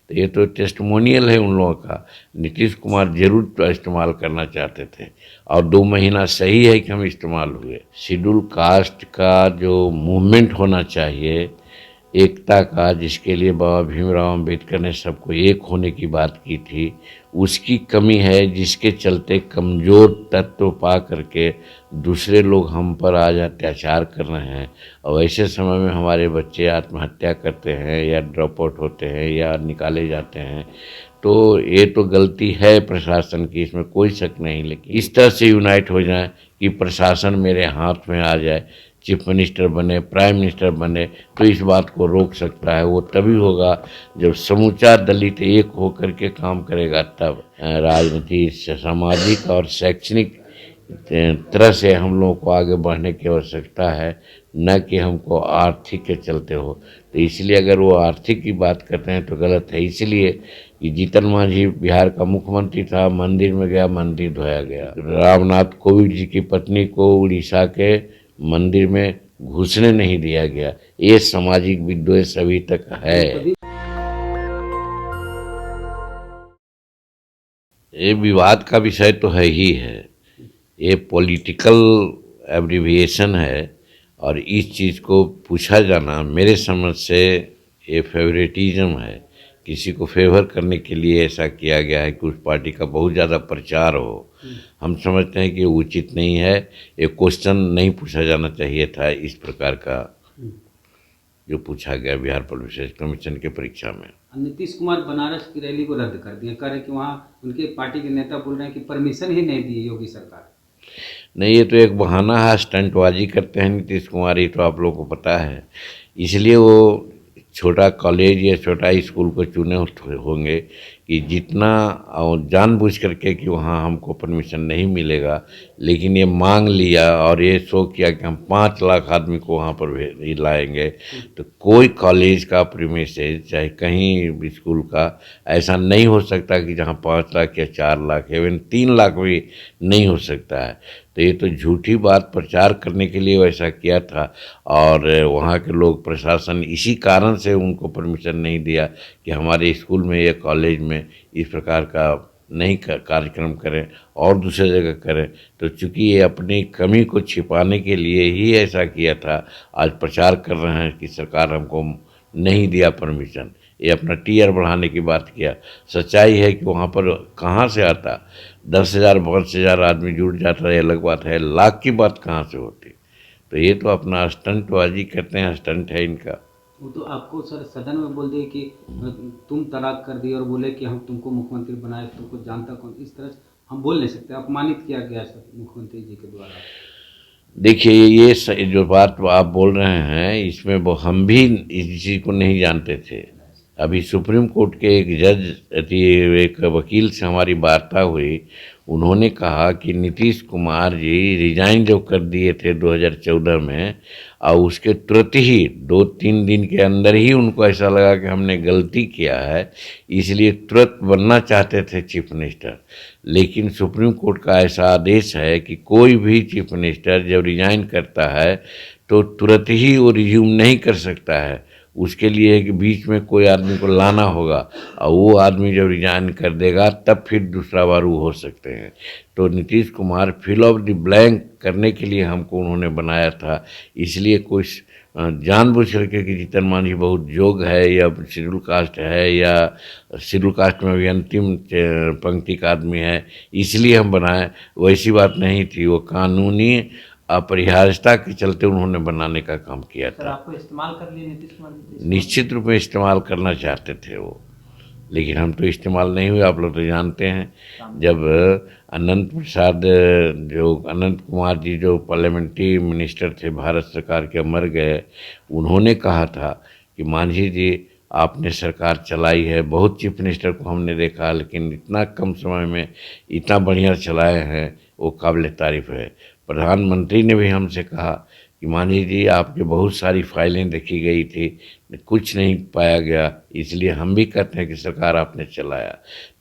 तो ये तो टेस्टिमोनियल है उन लोगों का। नीतीश कुमार जरूर तो इस्तेमाल करना चाहते थे और 2 महीना सही है कि हम इस्तेमाल हुए। शेड्यूल कास्ट का जो मूवमेंट होना चाहिए एकता का, जिसके लिए बाबा भीमराव अम्बेडकर ने सबको एक होने की बात की थी, उसकी कमी है, जिसके चलते कमज़ोर तत्व पा करके दूसरे लोग हम पर आज अत्याचार कर रहे हैं। और ऐसे समय में हमारे बच्चे आत्महत्या करते हैं या ड्रॉप आउट होते हैं या निकाले जाते हैं, तो ये तो गलती है प्रशासन की, इसमें कोई शक नहीं। लेकिन इस तरह से यूनाइट हो जाए कि प्रशासन मेरे हाथ में आ जाए, चीफ मिनिस्टर बने, प्राइम मिनिस्टर बने, तो इस बात को रोक सकता है। वो तभी होगा जब समूचा दलित एक होकर के काम करेगा, तब राजनीति, सामाजिक और शैक्षणिक तरह से हम लोगों को आगे बढ़ने की आवश्यकता है, न कि हमको आर्थिक के चलते हो। तो इसलिए अगर वो आर्थिक की बात करते हैं तो गलत है। इसलिए कि जीतन मांझी बिहार का मुख्यमंत्री था, मंदिर में गया, मंदिर धोया गया। रामनाथ कोविंद जी की पत्नी को उड़ीसा के मंदिर में घुसने नहीं दिया गया। ये सामाजिक विद्वेष अभी तक है। ये विवाद का विषय तो है ही है, ये पॉलिटिकल एब्रीविएशन है और इस चीज़ को पूछा जाना मेरे समझ से ये फेवरेटिज्म है। किसी को फेवर करने के लिए ऐसा किया गया है कि उस पार्टी का बहुत ज़्यादा प्रचार हो। हम समझते हैं कि उचित नहीं है, ये क्वेश्चन नहीं पूछा जाना चाहिए था इस प्रकार का जो पूछा गया बिहार पुलिस विशेष कमीशन के परीक्षा में। नीतीश कुमार बनारस की रैली को रद्द कर दिया, कह रहे कि वहाँ उनके पार्टी के नेता बोल रहे हैं कि परमिशन ही नहीं दी योगी सरकार। नहीं, ये तो एक बहाना है, स्टंटबाजी करते हैं नीतीश कुमार, ये तो आप लोगों को पता है। इसलिए वो छोटा कॉलेज या छोटा स्कूल को चुने होंगे कि जितना जानबूझ करके कि वहाँ हमको परमिशन नहीं मिलेगा, लेकिन ये मांग लिया और ये शो किया कि हम 5 लाख आदमी को वहाँ पर लाएंगे। तो कोई कॉलेज का प्रीमिसेस चाहे कहीं भी स्कूल का ऐसा नहीं हो सकता कि जहाँ 5 लाख या 4 लाख इवन 3 लाख भी नहीं हो सकता है। तो ये तो झूठी बात प्रचार करने के लिए वैसा किया था और वहाँ के लोग, प्रशासन इसी कारण से उनको परमिशन नहीं दिया कि हमारे स्कूल में या कॉलेज में इस प्रकार का नहीं कार्यक्रम करें और दूसरी जगह करें। तो चूंकि ये अपनी कमी को छिपाने के लिए ही ऐसा किया था, आज प्रचार कर रहे हैं कि सरकार हमको नहीं दिया परमिशन, ये अपना टीआर बढ़ाने की बात किया। सच्चाई है कि वहाँ पर कहाँ से आता, 10,000 5,000 आदमी जुट जाता है अलग बात है, लाख की बात कहाँ से होती। तो ये तो अपना स्टंटबाजी करते हैं, स्टंट है इनका। वो तो आपको सर सदन में बोल दिए कि तुम तलाक कर दिए और बोले कि हम तुमको मुख्यमंत्री बनाए, तुमको जानता कौन, इस तरह हम बोल नहीं सकते, अपमानित किया गया सर मुख्यमंत्री जी के द्वारा। देखिए, ये जो बात आप बोल रहे हैं इसमें वो हम भी इस चीज़ को नहीं जानते थे। अभी सुप्रीम कोर्ट के एक जज, एक वकील से हमारी वार्ता हुई, उन्होंने कहा कि नीतीश कुमार जी रिजाइन जो कर दिए थे 2014 में, और उसके तुरंत ही 2-3 दिन के अंदर ही उनको ऐसा लगा कि हमने गलती किया है, इसलिए तुरंत बनना चाहते थे चीफ मिनिस्टर। लेकिन सुप्रीम कोर्ट का ऐसा आदेश है कि कोई भी चीफ मिनिस्टर जब रिजाइन करता है तो तुरंत ही वो रिज्यूम नहीं कर सकता है, उसके लिए कि बीच में कोई आदमी को लाना होगा और वो आदमी जब रिजाइन कर देगा तब फिर दूसरा बार वो हो सकते हैं। तो Nitish Kumar fill of the blank करने के लिए हमको उन्होंने बनाया था। इसलिए कोई जानबूझ करके कि जीतन मांझी बहुत योग्य है या शेड्यूल कास्ट है या शेड्यूल कास्ट में भी अंतिम पंक्ति का आदमी है इसलिए हम बनाए, वैसी बात नहीं थी। वो कानूनी अपरिहार्यता के चलते उन्होंने बनाने का काम किया था। आपको इस्तेमाल कर लिए नीतीश कुमार? निश्चित रूप में इस्तेमाल करना चाहते थे वो, लेकिन हम तो इस्तेमाल नहीं हुए। आप लोग तो जानते हैं जब अनंत प्रसाद, जो अनंत कुमार जी जो पार्लियामेंट्री मिनिस्टर थे भारत सरकार के, मर गए, उन्होंने कहा था कि मांझी जी आपने सरकार चलाई है, बहुत चीफ मिनिस्टर को हमने देखा लेकिन इतना कम समय में इतना बढ़िया चलाए हैं, वो काबिल तारीफ़ है। प्रधानमंत्री ने भी हमसे कहा कि मांझी जी आपकी बहुत सारी फाइलें देखी गई थी, कुछ नहीं पाया गया, इसलिए हम भी कहते हैं कि सरकार आपने चलाया।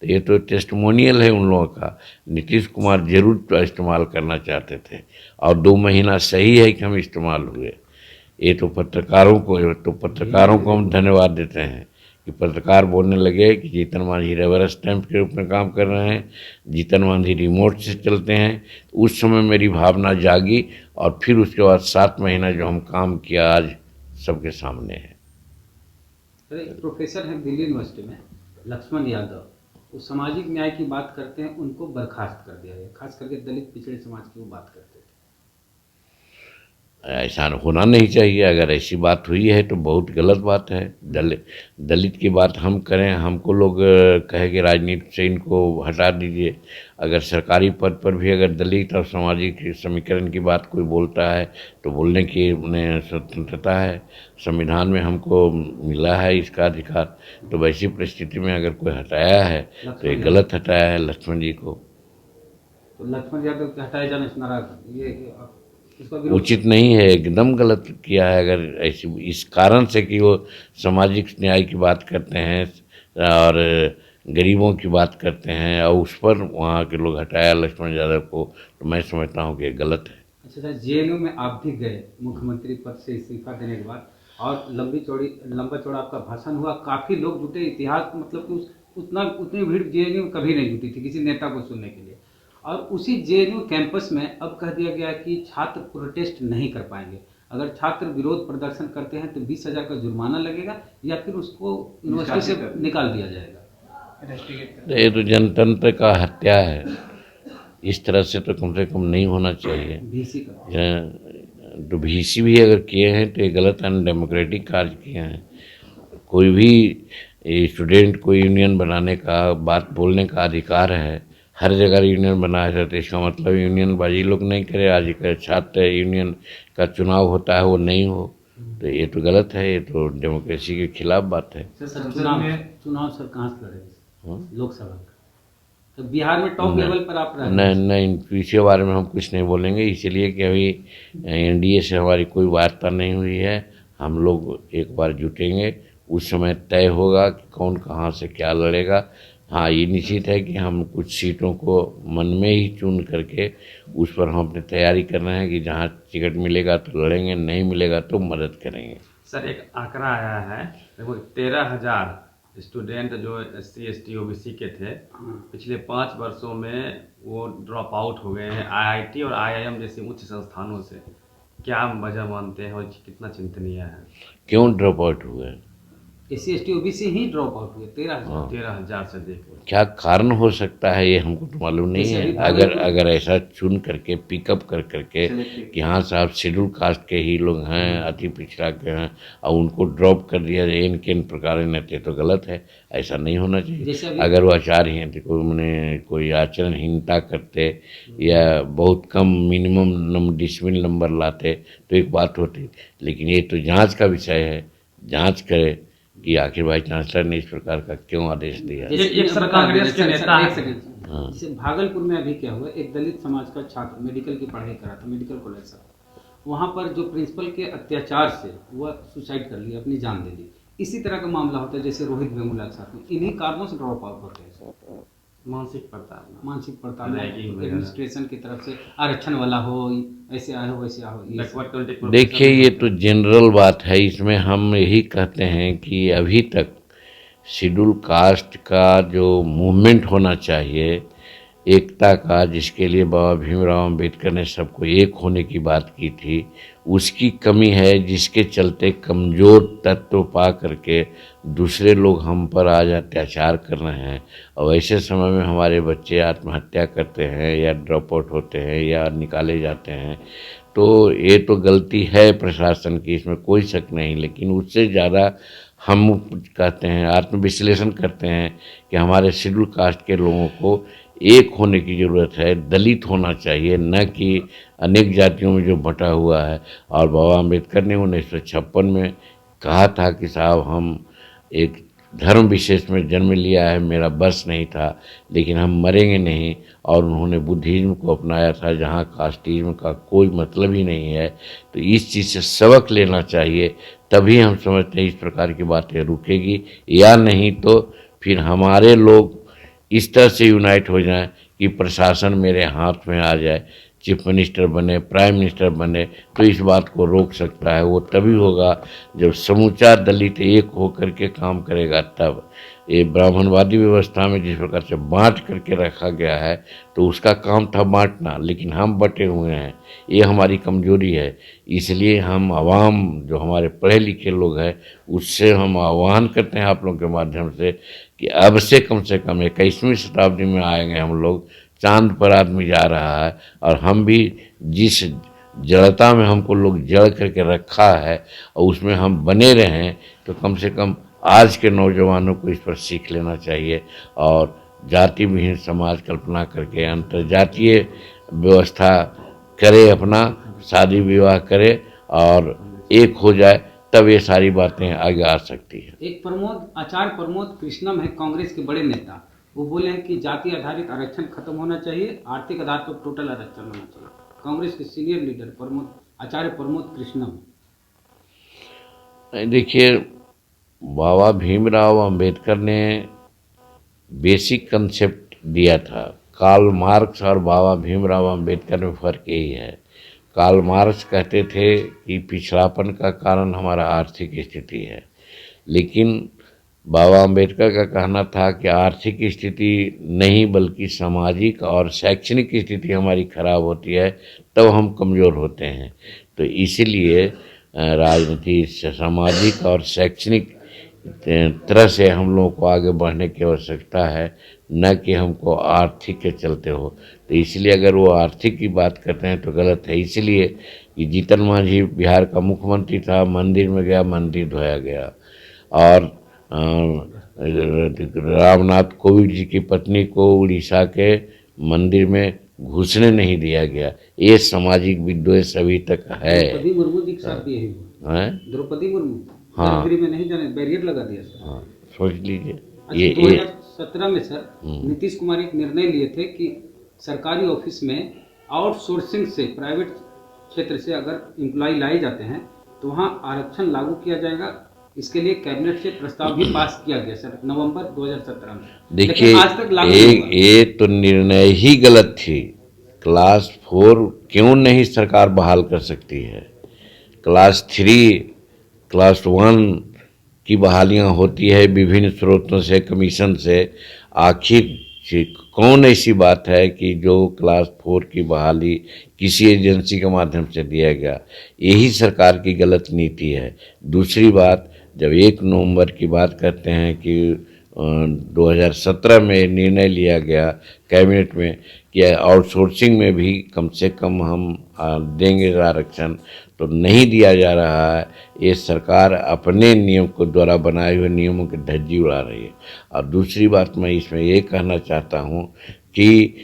तो ये तो टेस्टिमोनियल है उन लोगों का। नीतीश कुमार जरूर तो इस्तेमाल करना चाहते थे और 2 महीना सही है कि हम इस्तेमाल हुए। ये तो पत्रकारों को हम धन्यवाद देते हैं कि पत्रकार बोलने लगे कि जीतन मांझी रबर स्टैंप के रूप में काम कर रहे हैं, जीतन मांझी रिमोट से चलते हैं। उस समय मेरी भावना जागी और फिर उसके बाद 7 महीना जो हम काम किया आज सबके सामने है। सर, एक प्रोफेसर हैं दिल्ली यूनिवर्सिटी में, लक्ष्मण यादव, वो सामाजिक न्याय की बात करते हैं, उनको बर्खास्त कर दिया गया, खास करके दलित पिछड़े समाज की वो बात करते थे। ऐसा होना नहीं चाहिए। अगर ऐसी बात हुई है तो बहुत गलत बात है। दलित की बात हम करें, हमको लोग कहे कि राजनीति से इनको हटा दीजिए। अगर सरकारी पद पर भी अगर दलित और सामाजिक समीकरण की बात कोई बोलता है तो बोलने की उन्हें स्वतंत्रता है, संविधान में हमको मिला है इसका अधिकार। तो वैसी परिस्थिति में अगर कोई हटाया है तो ये गलत हटाया है लक्ष्मण जी को। तो लक्ष्मण यादव के हटाए जाने से नाराज, ये इसका विरोध उचित नहीं है, एकदम गलत किया है। अगर ऐसी इस कारण से कि वो सामाजिक न्याय की बात करते हैं और गरीबों की बात करते हैं और उस पर वहाँ के लोग हटाया लक्ष्मण यादव को, तो मैं समझता हूँ कि ये गलत है। अच्छा सर, जेएनयू में आप भी गए मुख्यमंत्री पद से इस्तीफा देने के बाद, और लंबा चौड़ा आपका भाषण हुआ, काफ़ी लोग जुटे, इतिहास मतलब कि उतनी भीड़ जेएनयू में कभी नहीं जुटी थी किसी नेता को सुनने के लिए। और उसी जेएनयू कैंपस में अब कह दिया गया कि छात्र प्रोटेस्ट नहीं कर पाएंगे, अगर छात्र विरोध प्रदर्शन करते हैं तो 20,000 का जुर्माना लगेगा या फिर उसको यूनिवर्सिटी से निकाल दिया जाएगा। ये तो जनतंत्र का हत्या है। इस तरह से तो कम नहीं होना चाहिए। VC का तो VC भी अगर किए हैं तो ये गलत अनडेमोक्रेटिक कार्य किए हैं। कोई भी स्टूडेंट को यूनियन बनाने का, बात बोलने का अधिकार है। हर जगह यूनियन बनाया जाता है, इसका मतलब यूनियनबाजी लोग नहीं करे। आज का छात्र यूनियन का चुनाव होता है वो नहीं हो, तो ये तो गलत है, ये तो डेमोक्रेसी के खिलाफ बात है। सर, चुनाव सर कहाँ से लड़ेंगे? लोकसभा का तो बिहार में टॉप लेवल पर आप रहे हैं। नहीं, इसके बारे में हम कुछ नहीं बोलेंगे, इसलिए कि अभी NDA से हमारी कोई वार्ता नहीं हुई है। हम लोग एक बार जुटेंगे, उस समय तय होगा कि कौन कहाँ से क्या लड़ेगा। हाँ, ये निश्चित है कि हम कुछ सीटों को मन में ही चुन करके उस पर हम अपनी तैयारी कर रहे हैं कि जहाँ टिकट मिलेगा तो लड़ेंगे, नहीं मिलेगा तो मदद करेंगे। सर, एक आंकड़ा आया है, देखो 13,000 स्टूडेंट जो SC ST OBC के थे, पिछले 5 वर्षों में वो ड्रॉप आउट हो गए हैं IIT और IIM जैसी उच्च संस्थानों से। क्या वजह मानते हैं और कितना चिंतनीय है? क्यों ड्रॉप आउट हुए? SC ST OBC ही ड्रॉप आउट हुए 13,000 से देखो। क्या कारण हो सकता है ये हमको तो मालूम नहीं है। अगर ऐसा चुन करके पिकअप कर करके कि हाँ साहब शेड्यूल कास्ट के ही लोग हैं, अति पिछड़ा के हैं, और उनको ड्रॉप कर दिया जाए इन प्रकार ने, तो गलत है। ऐसा नहीं होना चाहिए। अगर वो आचार्य हैं तो कोई आचरणहीनता करते या बहुत कम मिनिमम डिसिप्लिन नंबर लाते तो एक बात होती, लेकिन ये तो जांच का विषय है। जांच करे कि आखिर वाइस चांसलर ने इस प्रकार का क्यों आदेश दिया। एक कांग्रेस के नेता जैसे भागलपुर में अभी क्या हुआ, एक दलित समाज का छात्र मेडिकल की पढ़ाई करा था, मेडिकल कॉलेज से, वहाँ पर जो प्रिंसिपल के अत्याचार से वह सुसाइड कर लिया, अपनी जान दे दी। इसी तरह का मामला होता है जैसे रोहित वेमुला के साथ में, इन्हीं कारणों से ड्रॉप आउट होते हैं। मानसिक प्रताड़ना, एडमिनिस्ट्रेशन की तरफ से आरक्षण वाला हो, ऐसे आए हो वैसे हो। देखिए, ये तो जनरल बात है। इसमें हम यही कहते हैं कि अभी तक शेड्यूल कास्ट का जो मूवमेंट होना चाहिए, एकता का, जिसके लिए बाबा भीमराव अम्बेडकर ने सबको एक होने की बात की थी, उसकी कमी है, जिसके चलते कमज़ोर तत्व पा करके दूसरे लोग हम पर आज अत्याचार कर रहे हैं। और ऐसे समय में हमारे बच्चे आत्महत्या करते हैं या ड्रॉप आउट होते हैं या निकाले जाते हैं, तो ये तो गलती है प्रशासन की, इसमें कोई शक नहीं। लेकिन उससे ज़्यादा हम कहते हैं, आत्मविश्लेषण करते हैं कि हमारे शेड्यूल कास्ट के लोगों को एक होने की ज़रूरत है, दलित होना चाहिए, न कि अनेक जातियों में जो बटा हुआ है। और बाबा अम्बेडकर ने 1956 में कहा था कि साहब हम एक धर्म विशेष में जन्म लिया है, मेरा बस नहीं था, लेकिन हम मरेंगे नहीं। और उन्होंने बुद्धिज्म को अपनाया था, जहाँ कास्टिज्म का कोई मतलब ही नहीं है। तो इस चीज़ से सबक लेना चाहिए, तभी हम समझते हैं इस प्रकार की बातें रुकेगी, या नहीं तो फिर हमारे लोग इस तरह से यूनाइट हो जाएं कि प्रशासन मेरे हाथ में आ जाए, चीफ मिनिस्टर बने, प्राइम मिनिस्टर बने, तो इस बात को रोक सकता है। वो तभी होगा जब समूचा दलित एक होकर के काम करेगा तब। ये ब्राह्मणवादी व्यवस्था में जिस प्रकार से बांट करके रखा गया है, तो उसका काम था बांटना, लेकिन हम बटे हुए हैं, ये हमारी कमजोरी है। इसलिए हम आवाम जो हमारे पढ़े लिखे लोग हैं, उससे हम आह्वान करते हैं आप लोगों के माध्यम से कि अब से कम 21वीं शताब्दी में आएंगे हम लोग। चांद पर आदमी जा रहा है, और हम भी जिस जड़ता में हमको लोग जड़ करके रखा है और उसमें हम बने रहें, तो कम से कम आज के नौजवानों को इस पर सीख लेना चाहिए और जाति विहीन समाज कल्पना करके अंतर्जातीय व्यवस्था करे, अपना शादी विवाह करे और एक हो जाए, तब ये सारी बातें आगे आ सकती है। एक आचार्य प्रमोद कृष्णम है, कांग्रेस के बड़े नेता, वो बोले हैं कि जाति आधारित आरक्षण खत्म होना चाहिए, आर्थिक आधार पर टोटल आरक्षण होना चाहिए। कांग्रेस के सीनियर लीडर आचार्य प्रमोद कृष्णम। देखिए, बाबा भीमराव अंबेडकर ने बेसिक कंसेप्ट दिया था। कार्ल मार्क्स और बाबा भीमराव अंबेडकर में फ़र्क यही है। कार्ल मार्क्स कहते थे कि पिछड़ापन का कारण हमारा आर्थिक स्थिति है, लेकिन बाबा अंबेडकर का कहना था कि आर्थिक स्थिति नहीं बल्कि सामाजिक और शैक्षणिक स्थिति हमारी खराब होती है, तब हम कमज़ोर होते हैं। तो इसीलिए राजनीति, सामाजिक और शैक्षणिक तरह से हम लोगों को आगे बढ़ने की आवश्यकता है, न कि हमको आर्थिक के चलते हो। तो इसलिए अगर वो आर्थिक की बात करते हैं तो गलत है। इसलिए कि जीतन मांझी बिहार का मुख्यमंत्री था, मंदिर में गया, मंदिर धोया गया, और रामनाथ कोविंद जी की पत्नी को उड़ीसा के मंदिर में घुसने नहीं दिया गया। ये सामाजिक विद्वेष अभी तक है। द्रौपदी मुर्मू जी के साथ भी यही हुआ। द्रौपदी मुर्मू जनवरी में नहीं जाने, बैरियर लगा दिया सर। हाँ, सोच लीजिए। ये 2017 में सर नीतीश कुमार एक निर्णय लिए थे कि सरकारी ऑफिस में आउटसोर्सिंग से, प्राइवेट क्षेत्र से अगर एम्प्लॉय लाए जाते हैं तो वहाँ आरक्षण लागू किया जाएगा। इसके लिए कैबिनेट से प्रस्ताव भी पास किया गया सर नवंबर 2017 में। देखिए, आज तक लागू नहीं हुआ। ये तो निर्णय ही गलत थी। क्लास 4 क्यों नहीं सरकार बहाल कर सकती है? क्लास 3, क्लास 1 की बहालियां होती है विभिन्न स्रोतों से, कमीशन से। आखिर कौन ऐसी बात है कि जो क्लास 4 की बहाली किसी एजेंसी के माध्यम से दिया गया? यही सरकार की गलत नीति है। दूसरी बात, जब 1 नवंबर की बात करते हैं कि 2017 में निर्णय लिया गया कैबिनेट में कि आउटसोर्सिंग में भी कम से कम हम देंगे आरक्षण, तो नहीं दिया जा रहा है। ये सरकार अपने नियम को द्वारा बनाए हुए नियमों की धज्जी उड़ा रही है। और दूसरी बात मैं इसमें ये कहना चाहता हूँ कि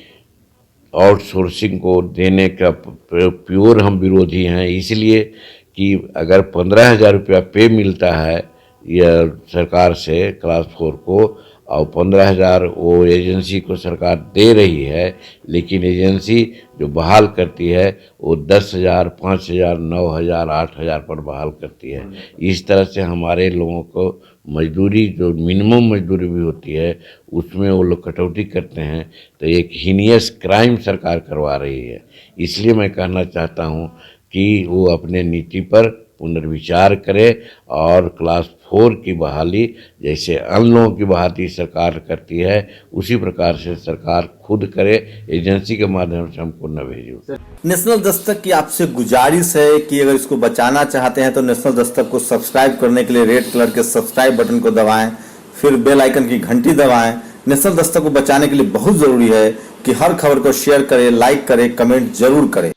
आउटसोर्सिंग को देने का प्योर हम विरोधी हैं, इसलिए कि अगर 15,000 रुपया पे मिलता है यह सरकार से क्लास 4 को, और 15,000 वो एजेंसी को सरकार दे रही है, लेकिन एजेंसी जो बहाल करती है वो 10,000, 5,000, 9,000, 8,000 पर बहाल करती है। इस तरह से हमारे लोगों को मजदूरी, जो मिनिमम मजदूरी भी होती है, उसमें वो लोग कटौती करते हैं। तो एक हीनियस क्राइम सरकार करवा रही है। इसलिए मैं कहना चाहता हूँ कि वो अपने नीति पर पुनर्विचार करे और क्लास 4 की बहाली जैसे अन्य लोगों की बहाली सरकार करती है, उसी प्रकार से सरकार खुद करे, एजेंसी के माध्यम से हमको न भेजो। नेशनल दस्तक की आपसे गुजारिश है कि अगर इसको बचाना चाहते हैं तो नेशनल दस्तक को सब्सक्राइब करने के लिए रेड कलर के सब्सक्राइब बटन को दबाएं, फिर बेल आइकन की घंटी दबाएं। नेशनल दस्तक को बचाने के लिए बहुत जरूरी है कि हर खबर को शेयर करें, लाइक करें, कमेंट जरूर करें।